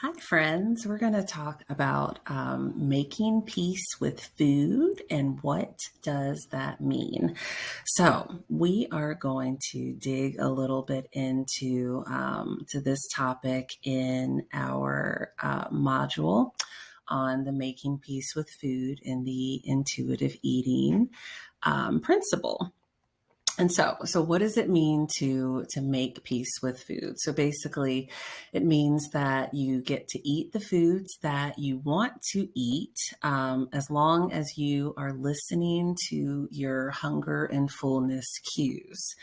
Hi, friends. We're going to talk about making peace with food and what does that mean. So we are going to dig a little bit into to this topic in our module on the making peace with food and the intuitive eating principle. And so what does it mean to make peace with food? So basically, it means that you get to eat the foods that you want to eat, as long as you are listening to your hunger and fullness cues.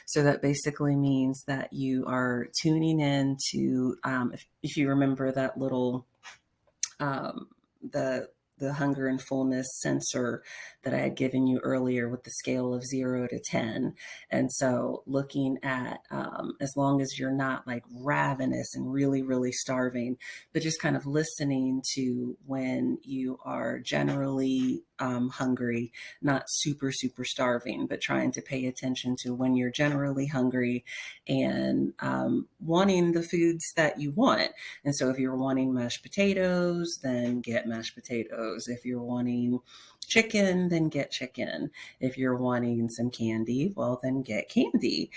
So that basically means that you are tuning in to, if you remember that little um, the the hunger and fullness sensor that I had given you earlier with the scale of 0 to 10. And so looking at, as long as you're not like ravenous and really, really starving, but just kind of listening to when you are generally hungry, not super, super starving, but trying to pay attention to when you're generally hungry and wanting the foods that you want. And so if you're wanting mashed potatoes, then get mashed potatoes. If you're wanting chicken, then get chicken. If you're wanting some candy, well, then get candy.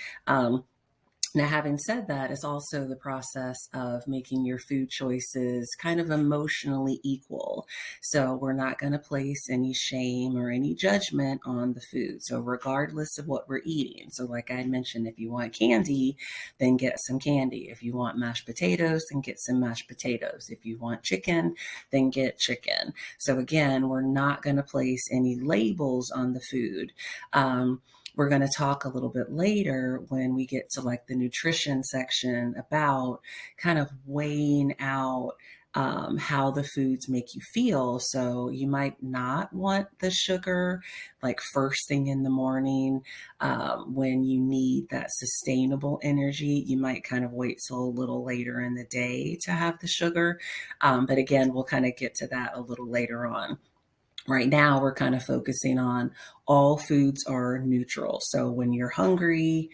Now, having said that, it's also the process of making your food choices kind of emotionally equal. So we're not going to place any shame or any judgment on the food. So regardless of what we're eating. So like I mentioned, if you want candy, then get some candy. If you want mashed potatoes, then get some mashed potatoes. If you want chicken, then get chicken. So again, we're not going to place any labels on the food. We're going to talk a little bit later when we get to like the nutrition section about kind of weighing out how the foods make you feel. So you might not want the sugar like first thing in the morning when you need that sustainable energy. You might kind of wait till a little later in the day to have the sugar. But again, we'll kind of get to that a little later on. Right now, we're kind of focusing on all foods are neutral. So when you're hungry,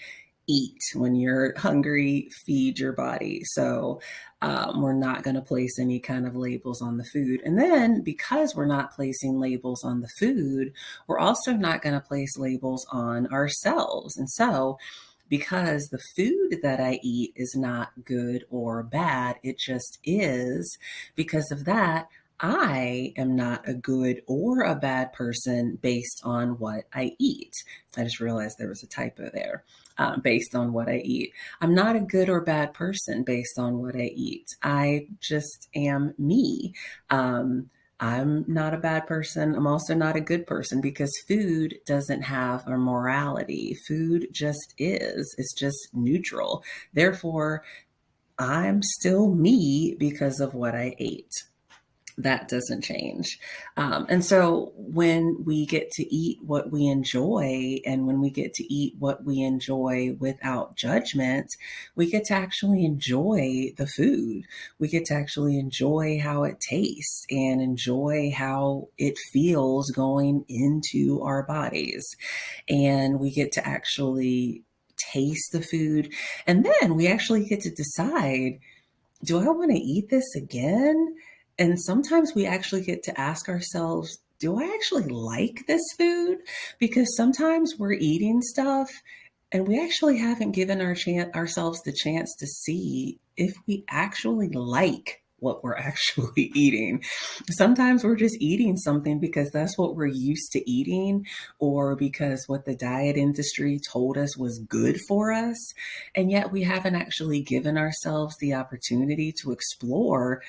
eat. When you're hungry, feed your body. So we're not going to place any kind of labels on the food. And then because we're not placing labels on the food, we're also not going to place labels on ourselves. And so because the food that I eat is not good or bad, it just is. Because of that, I am not a good or a bad person based on what I eat. I just realized there was a typo there. Based on what I eat, I'm not a good or bad person based on what I eat. I just am me. I'm not a bad person. I'm also not a good person because food doesn't have a morality. Food just is. It's just neutral. Therefore, I'm still me because of what I ate. That doesn't change. And so when we get to eat what we enjoy and when we get to eat what we enjoy without judgment, we get to actually enjoy the food. We get to actually enjoy how it tastes and enjoy how it feels going into our bodies. And we get to actually taste the food. And then we actually get to decide, do I want to eat this again? And sometimes we actually get to ask ourselves, do I actually like this food? Because sometimes we're eating stuff and we actually haven't given ourselves the chance to see if we actually like what we're actually eating. Sometimes we're just eating something because that's what we're used to eating or because what the diet industry told us was good for us. And yet we haven't actually given ourselves the opportunity to explore,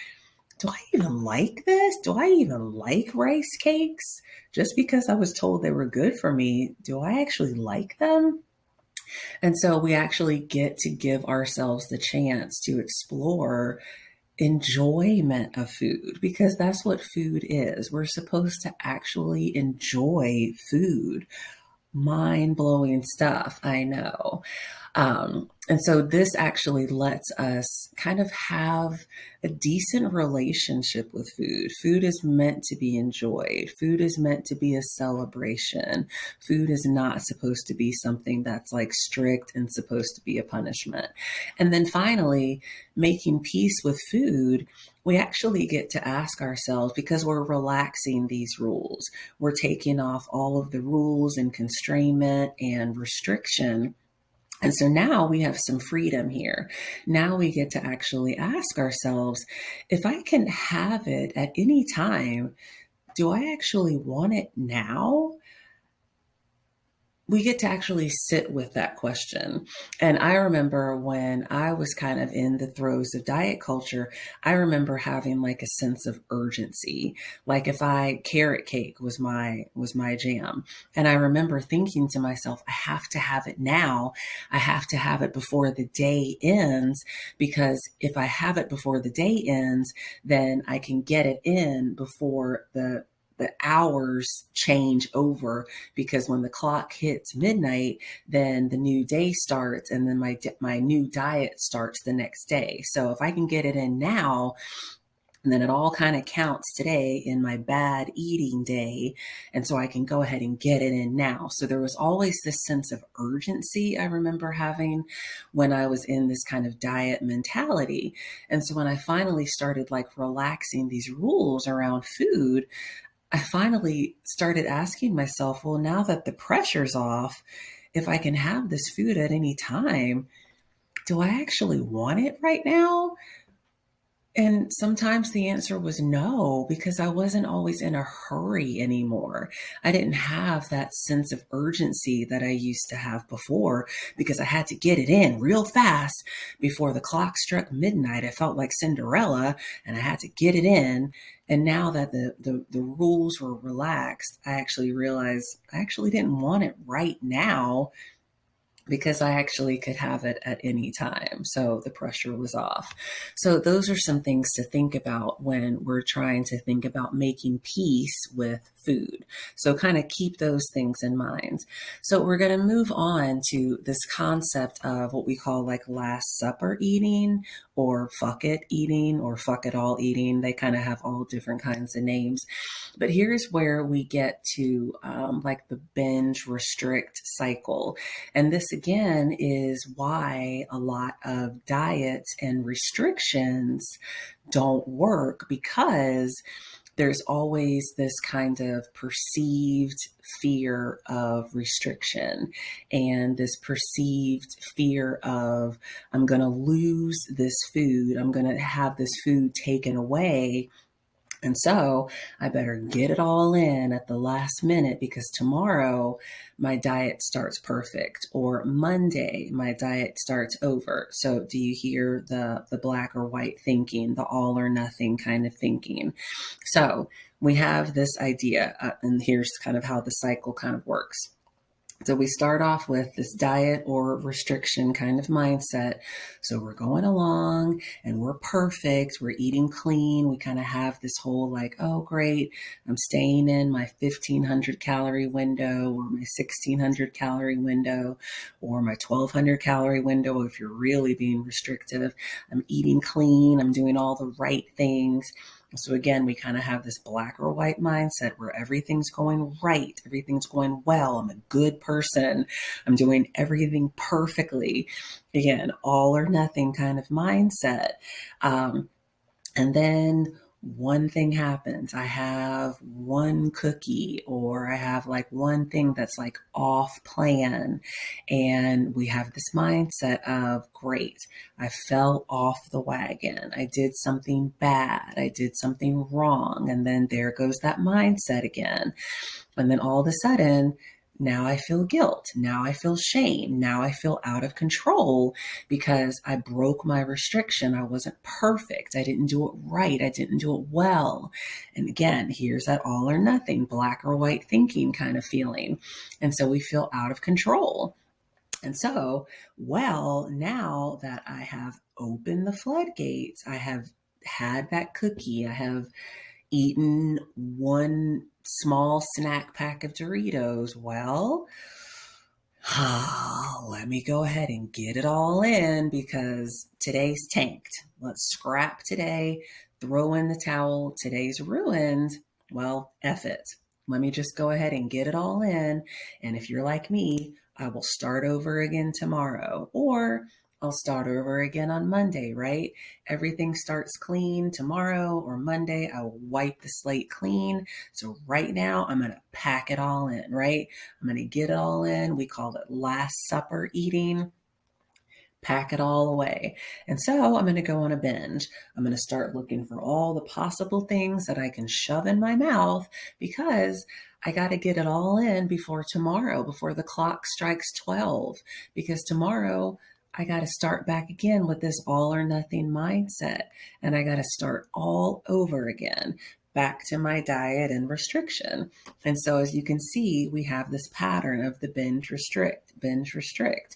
do I even like this? Do I even like rice cakes? Just because I was told they were good for me, do I actually like them? And so we actually get to give ourselves the chance to explore enjoyment of food because that's what food is. We're supposed to actually enjoy food. Mind blowing stuff, I know. And so this actually lets us kind of have a decent relationship with food. Food is meant to be enjoyed. Food is meant to be a celebration. Food is not supposed to be something that's like strict and supposed to be a punishment. And then finally, making peace with food, we actually get to ask ourselves, because we're relaxing these rules, we're taking off all of the rules and constrainment and restriction, and so now we have some freedom here. Now we get to actually ask ourselves, if I can have it at any time, do I actually want it now? We get to actually sit with that question. And I remember when I was kind of in the throes of diet culture, I remember having like a sense of urgency. Like if I carrot cake was my jam. And I remember thinking to myself, I have to have it now. I have to have it before the day ends, because if I have it before the day ends, then I can get it in before the hours change over, because when the clock hits midnight, then the new day starts, and then my new diet starts the next day. So if I can get it in now, and then it all kind of counts today in my bad eating day. And so I can go ahead and get it in now. So there was always this sense of urgency I remember having when I was in this kind of diet mentality. And so when I finally started like relaxing these rules around food, I finally started asking myself, well, now that the pressure's off, if I can have this food at any time, do I actually want it right now? And sometimes the answer was no, because I wasn't always in a hurry anymore. I didn't have that sense of urgency that I used to have before, because I had to get it in real fast before the clock struck midnight. I felt like Cinderella and I had to get it in. And now that the rules were relaxed, I actually realized I actually didn't want it right now, because I actually could have it at any time. So the pressure was off. So those are some things to think about when we're trying to think about making peace with food. So kind of keep those things in mind. So we're going to move on to this concept of what we call like Last Supper eating, or fuck it eating, or fuck it all eating. They kind of have all different kinds of names. But here's where we get to like the binge restrict cycle. And this again is why a lot of diets and restrictions don't work, because there's always this kind of perceived fear of restriction, and this perceived fear of, I'm going to lose this food, I'm going to have this food taken away, and so I better get it all in at the last minute, because tomorrow my diet starts perfect, or Monday my diet starts over. So do you hear the black or white thinking, the all or nothing kind of thinking? So we have this idea, and here's kind of how the cycle kind of works. So we start off with this diet or restriction kind of mindset. So we're going along and we're perfect. We're eating clean. We kind of have this whole like, oh, great, I'm staying in my 1,500 calorie window, or my 1,600 calorie window, or my 1,200 calorie window. If you're really being restrictive, I'm eating clean. I'm doing all the right things. So again, we kind of have this black or white mindset where everything's going right, everything's going well, I'm a good person, I'm doing everything perfectly. Again, all or nothing kind of mindset. And then one thing happens. I have one cookie, or I have like one thing that's like off plan. And we have this mindset of, great, I fell off the wagon. I did something bad. I did something wrong. And then there goes that mindset again. And then all of a sudden, now I feel guilt. Now I feel shame. Now I feel out of control, because I broke my restriction. I wasn't perfect. I didn't do it right. I didn't do it well. And again, here's that all or nothing, black or white thinking kind of feeling. And so we feel out of control. And so, well, now that I have opened the floodgates, I have had that cookie, I have eaten one small snack pack of Doritos, well, Let me go ahead and get it all in because today's tanked. Let's scrap today, throw in the towel. Today's ruined. Well, F it. Let me just go ahead and get it all in. And if you're like me, I will start over again tomorrow, or I'll start over again on Monday, right? Everything starts clean tomorrow or Monday. I will wipe the slate clean. So right now, I'm going to pack it all in, right? I'm going to get it all in. We call it Last Supper eating. Pack it all away. And so I'm going to go on a binge. I'm going to start looking for all the possible things that I can shove in my mouth because I got to get it all in before tomorrow, before the clock strikes 12. Because tomorrow I got to start back again with this all or nothing mindset. And I got to start all over again, back to my diet and restriction. And so, as you can see, we have this pattern of the binge, restrict, binge, restrict.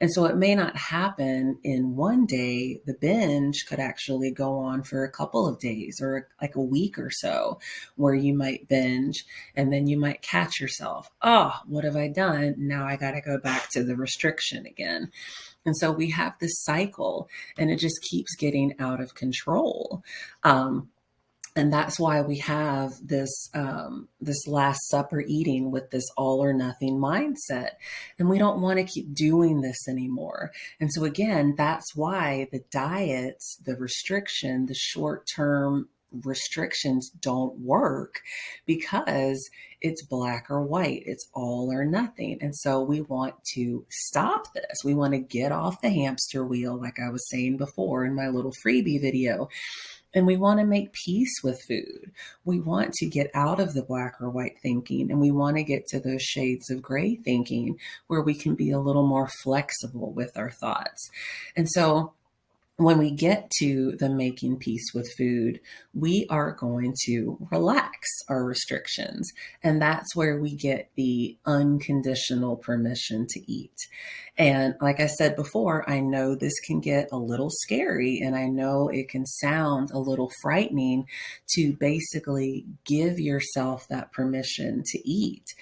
And so it may not happen in one day. The binge could actually go on for a couple of days or like a week or so, where you might binge and then you might catch yourself. Oh, what have I done? Now I got to go back to the restriction again. And so we have this cycle and it just keeps getting out of control. And that's why we have this Last Supper eating with this all or nothing mindset. And we don't want to keep doing this anymore. And so again, that's why the diets, the restriction, the short-term restrictions don't work, because it's black or white. It's all or nothing. And so we want to stop this. We want to get off the hamster wheel, like I was saying before in my little freebie video. And we want to make peace with food. We want to get out of the black or white thinking, and we want to get to those shades of gray thinking where we can be a little more flexible with our thoughts. And so when we get to the making peace with food, we are going to relax our restrictions. And that's where we get the unconditional permission to eat. And like I said before, I know this can get a little scary and I know it can sound a little frightening to basically give yourself that permission to eat.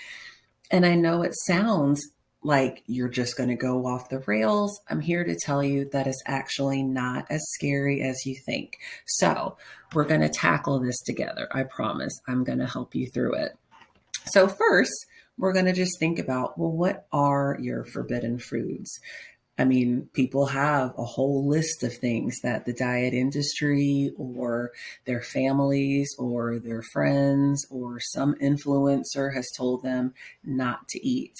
And I know it sounds like you're just going to go off the rails. I'm here to tell you that it's actually not as scary as you think. So we're going to tackle this together. I promise I'm going to help you through it. So first, we're going to just think about, well, what are your forbidden foods? I mean, people have a whole list of things that the diet industry or their families or their friends or some influencer has told them not to eat.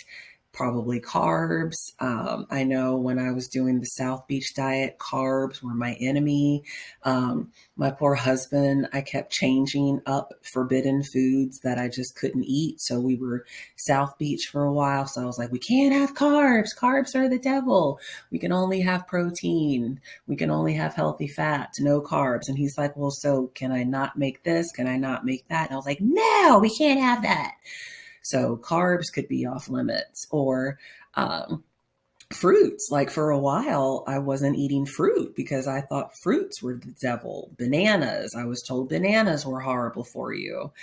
Probably carbs. I know when I was doing the South Beach diet, carbs were my enemy. My poor husband, I kept changing up forbidden foods that I just couldn't eat. So we were South Beach for a while. So I was like, we can't have carbs. Carbs are the devil. We can only have protein. We can only have healthy fats, no carbs. And he's like, well, so can I not make this? Can I not make that? And I was like, no, we can't have that. So carbs could be off limits, or fruits. Like for a while, I wasn't eating fruit because I thought fruits were the devil. Bananas, I was told bananas were horrible for you.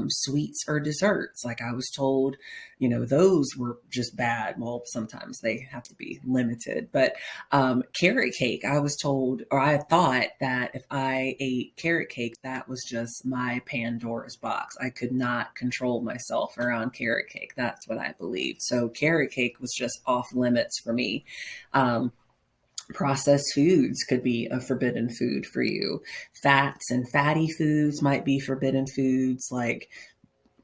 Sweets or desserts, like I was told, those were just bad. Well, sometimes they have to be limited, but carrot cake, I was told, or I thought that if I ate carrot cake, that was just my Pandora's box. I could not control myself around carrot cake. That's what I believed. So carrot cake was just off limits for me. Processed foods could be a forbidden food for you. Fats and fatty foods might be forbidden foods, like,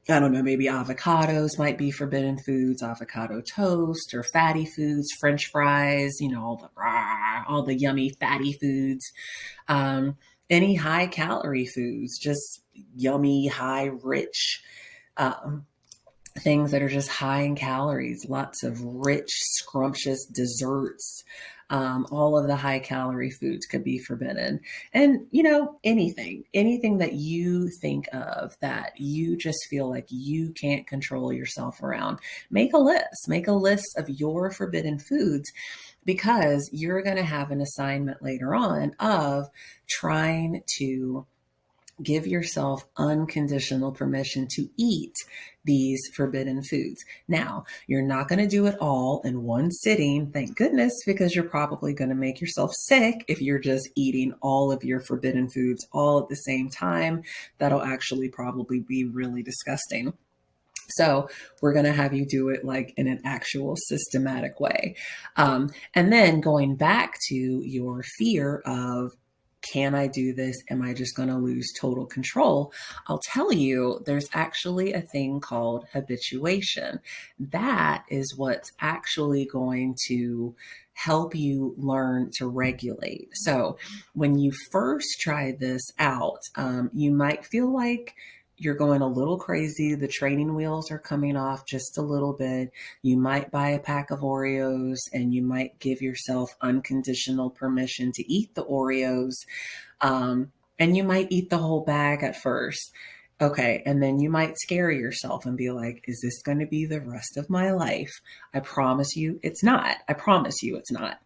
I don't know, maybe avocados might be forbidden foods, avocado toast, or fatty foods, French fries, all the yummy fatty foods. Any high calorie foods, just yummy, high, rich things that are just high in calories, lots of rich, scrumptious desserts. All of the high calorie foods could be forbidden. And, anything that you think of that you just feel like you can't control yourself around, make a list of your forbidden foods, because you're going to have an assignment later on of trying to Give yourself unconditional permission to eat these forbidden foods. Now, you're not going to do it all in one sitting, thank goodness, because you're probably going to make yourself sick if you're just eating all of your forbidden foods all at the same time. That'll actually probably be really disgusting. So we're going to have you do it like in an actual systematic way. And then going back to your fear of, can I do this? Am I just going to lose total control? I'll tell you, there's actually a thing called habituation. That is what's actually going to help you learn to regulate. So when you first try this out, you might feel like you're going a little crazy. The training wheels are coming off just a little bit. You might buy a pack of Oreos and you might give yourself unconditional permission to eat the Oreos. And you might eat the whole bag at first. Okay. And then you might scare yourself and be like, is this going to be the rest of my life? I promise you it's not. I promise you it's not,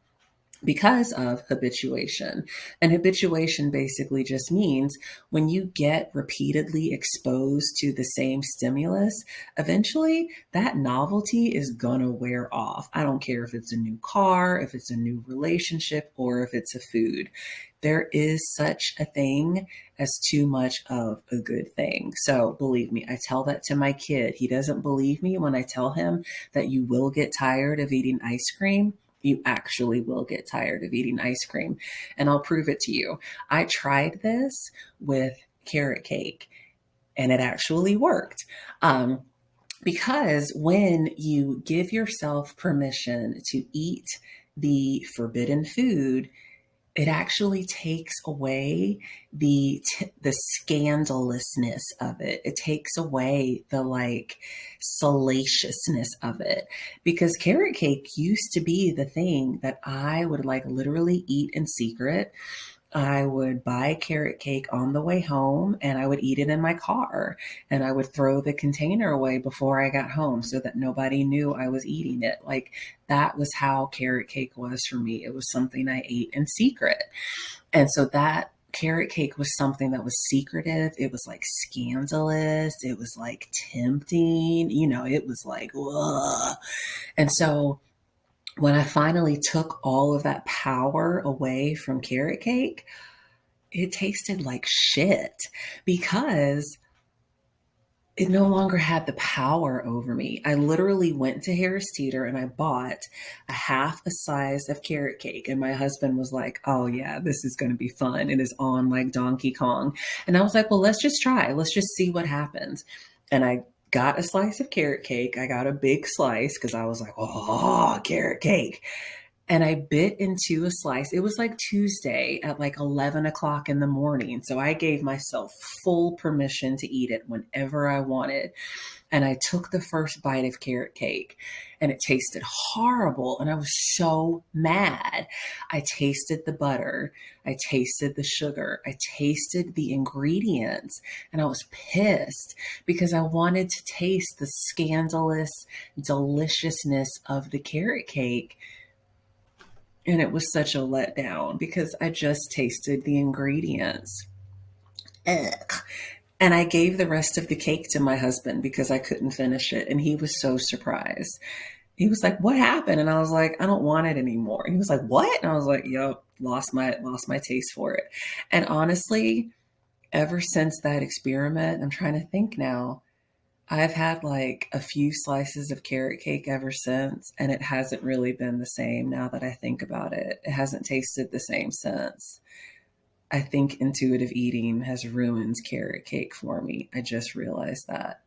because of habituation. And habituation basically just means when you get repeatedly exposed to the same stimulus, eventually that novelty is gonna wear off. I don't care if it's a new car, if it's a new relationship, or if it's a food. There is such a thing as too much of a good thing. So believe me, I tell that to my kid. He doesn't believe me when I tell him that you will get tired of eating ice cream. You actually will get tired of eating ice cream. And I'll prove it to you. I tried this with carrot cake and it actually worked. Because when you give yourself permission to eat the forbidden food, it actually takes away the scandalousness of it. It takes away the like salaciousness of it, because carrot cake used to be the thing that I would like literally eat in secret. I would buy carrot cake on the way home and I would eat it in my car, and I would throw the container away before I got home so that nobody knew I was eating it. Like that was how carrot cake was for me. It was something I ate in secret. And so that carrot cake was something that was secretive. It was like scandalous. It was like tempting. It was like, ugh. And so when I finally took all of that power away from carrot cake, it tasted like shit, because it no longer had the power over me. I literally went to Harris Teeter and I bought a half a size of carrot cake. And my husband was like, oh yeah, this is going to be fun. It is on like Donkey Kong. And I was like, well, let's just try. Let's just see what happens. And I got a slice of carrot cake. I got a big slice because I was like, oh, carrot cake. And I bit into a slice. It was like Tuesday at like 11 o'clock in the morning. So I gave myself full permission to eat it whenever I wanted. And I took the first bite of carrot cake and it tasted horrible. And I was so mad. I tasted the butter. I tasted the sugar. I tasted the ingredients and I was pissed because I wanted to taste the scandalous deliciousness of the carrot cake. And it was such a letdown because I just tasted the ingredients. Ugh. And I gave the rest of the cake to my husband because I couldn't finish it. And he was so surprised. He was like, what happened? And I was like, I don't want it anymore. He was like, what? And I was like, yep, lost my taste for it. And honestly, ever since that experiment, I'm trying to think now, I've had like a few slices of carrot cake ever since, and it hasn't really been the same now that I think about it. It hasn't tasted the same since. I think intuitive eating has ruined carrot cake for me. I just realized that.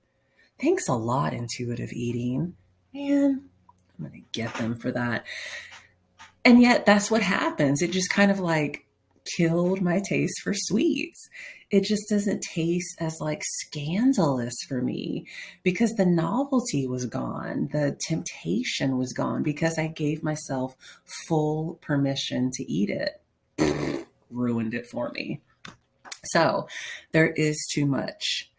Thanks a lot, intuitive eating. Man, I'm going to get them for that. And yet that's what happens. It just kind of like killed my taste for sweets. It just doesn't taste as like scandalous for me because the novelty was gone. The temptation was gone because I gave myself full permission to eat it. Ruined it for me. So there is too much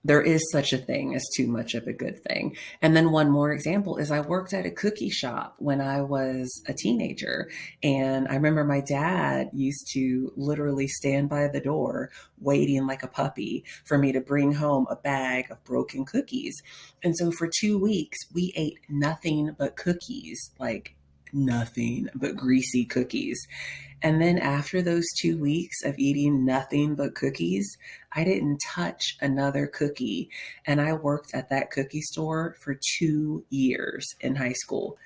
There is such a thing as too much of a good thing. And then one more example is I worked at a cookie shop when I was a teenager. And I remember my dad used to literally stand by the door waiting like a puppy for me to bring home a bag of broken cookies. And so for 2 weeks, we ate nothing but cookies, like nothing but greasy cookies. And then after those 2 weeks of eating nothing but cookies, I didn't touch another cookie. And I worked at that cookie store for 2 years in high school.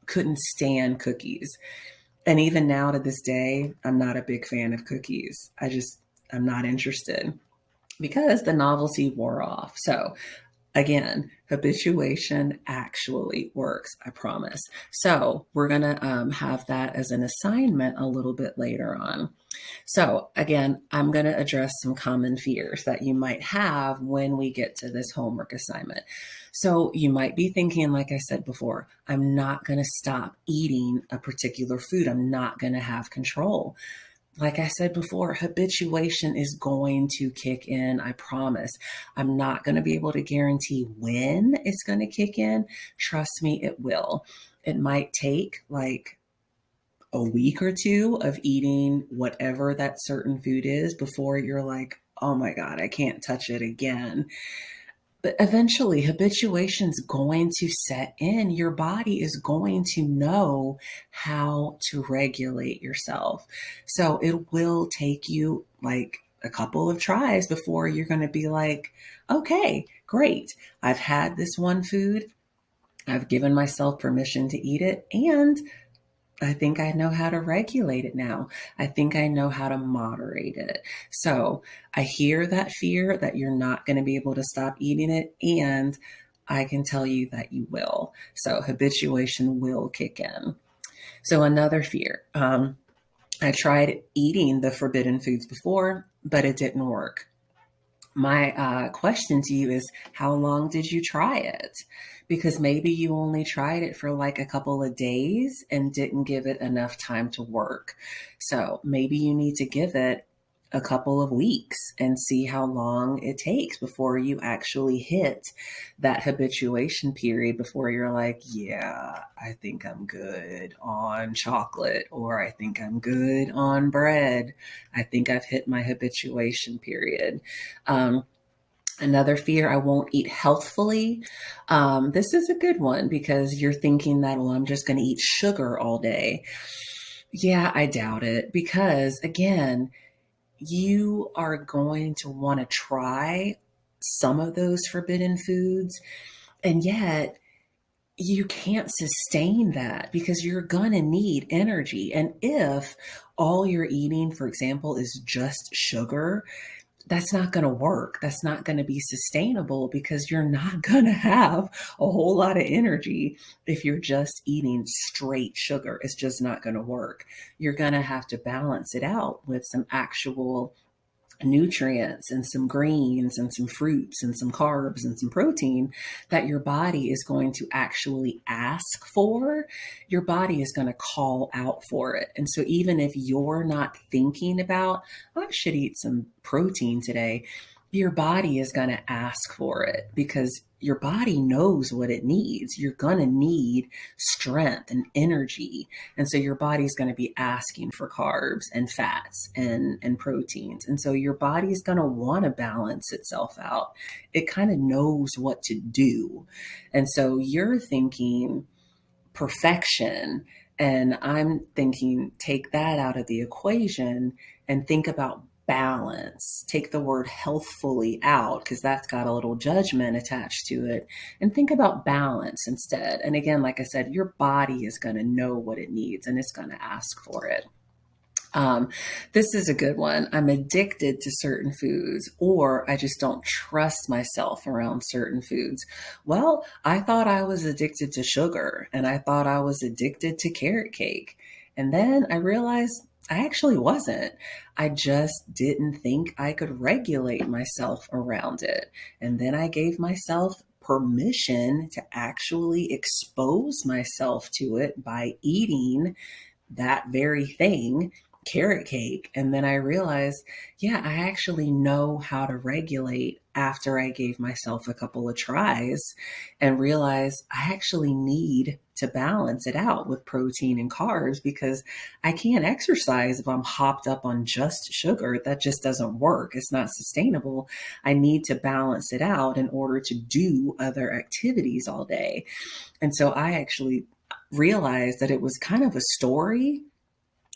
Couldn't stand cookies. And even now to this day, I'm not a big fan of cookies. I'm not interested because the novelty wore off. So again, habituation actually works, I promise. So we're going to have that as an assignment a little bit later on. So again, I'm going to address some common fears that you might have when we get to this homework assignment. So you might be thinking, like I said before, I'm not going to stop eating a particular food. I'm not going to have control. Like I said before, habituation is going to kick in. I promise. I'm not going to be able to guarantee when it's going to kick in. Trust me, it will. It might take like a week or two of eating whatever that certain food is before you're like, oh my God, I can't touch it again. But eventually, habituation's going to set in. Your body is going to know how to regulate yourself. So it will take you like a couple of tries before you're going to be like, okay, great. I've had this one food. I've given myself permission to eat it. And I think I know how to regulate it now. I think I know how to moderate it. So I hear that fear that you're not going to be able to stop eating it. And I can tell you that you will. So habituation will kick in. So another fear. I tried eating the forbidden foods before, but it didn't work. My question to you is, how long did you try it? Because maybe you only tried it for like a couple of days and didn't give it enough time to work. So maybe you need to give it a couple of weeks and see how long it takes before you actually hit that habituation period before you're like, yeah, I think I'm good on chocolate, or I think I'm good on bread. I think I've hit my habituation period. Another fear, I won't eat healthfully. This is a good one because you're thinking that, well, I'm just going to eat sugar all day. Yeah, I doubt it because, again, you are going to want to try some of those forbidden foods, and yet you can't sustain that because you're going to need energy. And if all you're eating, for example, is just sugar, that's not going to work. That's not going to be sustainable because you're not going to have a whole lot of energy if you're just eating straight sugar. It's just not going to work. You're going to have to balance it out with some actual nutrients and some greens and some fruits and some carbs and some protein that your body is going to actually ask for. Your body is going to call out for it. And so even if you're not thinking about, I should eat some protein today, your body is going to ask for it because your body knows what it needs. You're going to need strength and energy. And so your body's going to be asking for carbs and fats and proteins. And so your body's going to want to balance itself out. It kind of knows what to do. And so you're thinking perfection. And I'm thinking, take that out of the equation and think about balance. Take the word healthfully out because that's got a little judgment attached to it, and think about balance instead. And again, like I said, your body is going to know what it needs and it's going to ask for it. This is a good one. I'm addicted to certain foods, or I just don't trust myself around certain foods. Well, I thought I was addicted to sugar and I thought I was addicted to carrot cake. And then I realized I actually wasn't. I just didn't think I could regulate myself around it. And then I gave myself permission to actually expose myself to it by eating that very thing. carrot cake. And then I realized, yeah, I actually know how to regulate after I gave myself a couple of tries and realized I actually need to balance it out with protein and carbs because I can't exercise if I'm hopped up on just sugar. That just doesn't work. It's not sustainable. I need to balance it out in order to do other activities all day. And so I actually realized that it was kind of a story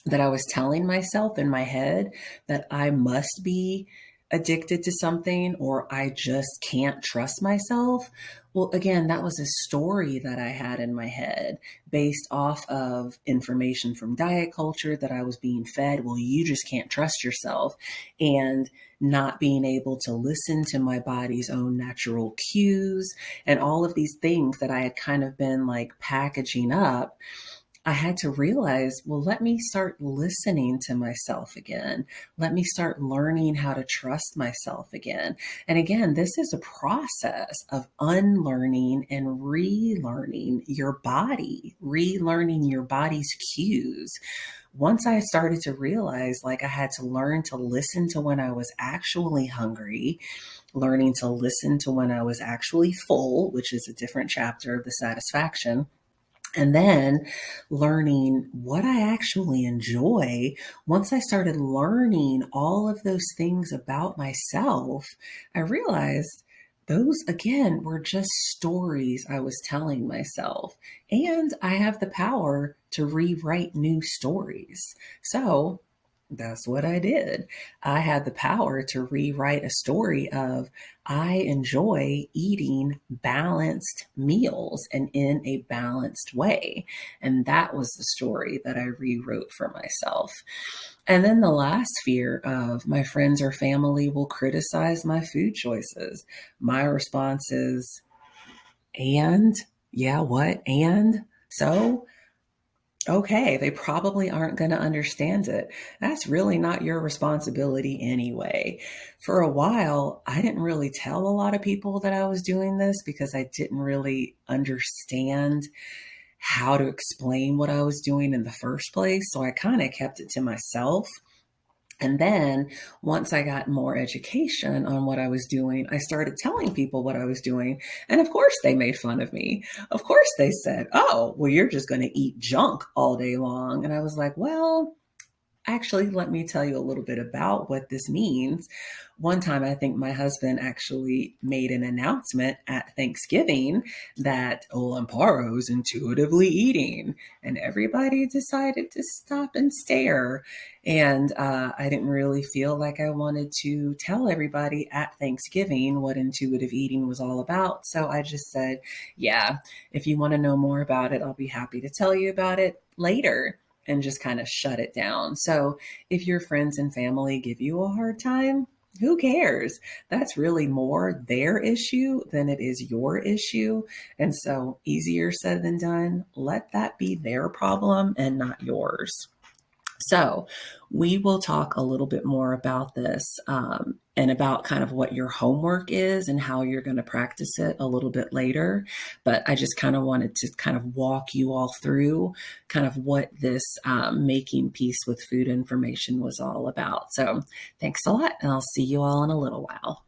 that I was telling myself in my head that I must be addicted to something or I just can't trust myself. Well, again, that was a story that I had in my head based off of information from diet culture that I was being fed. Well, you just can't trust yourself. And not being able to listen to my body's own natural cues and all of these things that I had kind of been like packaging up. I had to realize, well, let me start listening to myself again. Let me start learning how to trust myself again. And again, this is a process of unlearning and relearning your body, relearning your body's cues. Once I started to realize, like, I had to learn to listen to when I was actually hungry, learning to listen to when I was actually full, which is a different chapter of the satisfaction, and then learning what I actually enjoy. Once I started learning all of those things about myself, I realized those, again, were just stories I was telling myself. And I have the power to rewrite new stories. So that's what I did. I had the power to rewrite a story of I enjoy eating balanced meals and in a balanced way. And that was the story that I rewrote for myself. And then the last fear of my friends or family will criticize my food choices. My response is, and yeah, what? And so okay, they probably aren't going to understand it. That's really not your responsibility anyway. For a while, I didn't really tell a lot of people that I was doing this because I didn't really understand how to explain what I was doing in the first place. So I kind of kept it to myself. And then once I got more education on what I was doing, I started telling people what I was doing. And of course, they made fun of me. Of course, they said, oh, well, you're just going to eat junk all day long. And I was like, well, actually, let me tell you a little bit about what this means. One time, I think my husband actually made an announcement at Thanksgiving that Lamparo's intuitively eating, and everybody decided to stop and stare. And I didn't really feel like I wanted to tell everybody at Thanksgiving what intuitive eating was all about. So I just said, yeah, if you want to know more about it, I'll be happy to tell you about it later, and just kind of shut it down. So if your friends and family give you a hard time, who cares? That's really more their issue than it is your issue. And so easier said than done. Let that be their problem and not yours. So we will talk a little bit more about this and about kind of what your homework is and how you're going to practice it a little bit later. But I just kind of wanted to kind of walk you all through kind of what this making peace with food information was all about. So thanks a lot, and I'll see you all in a little while.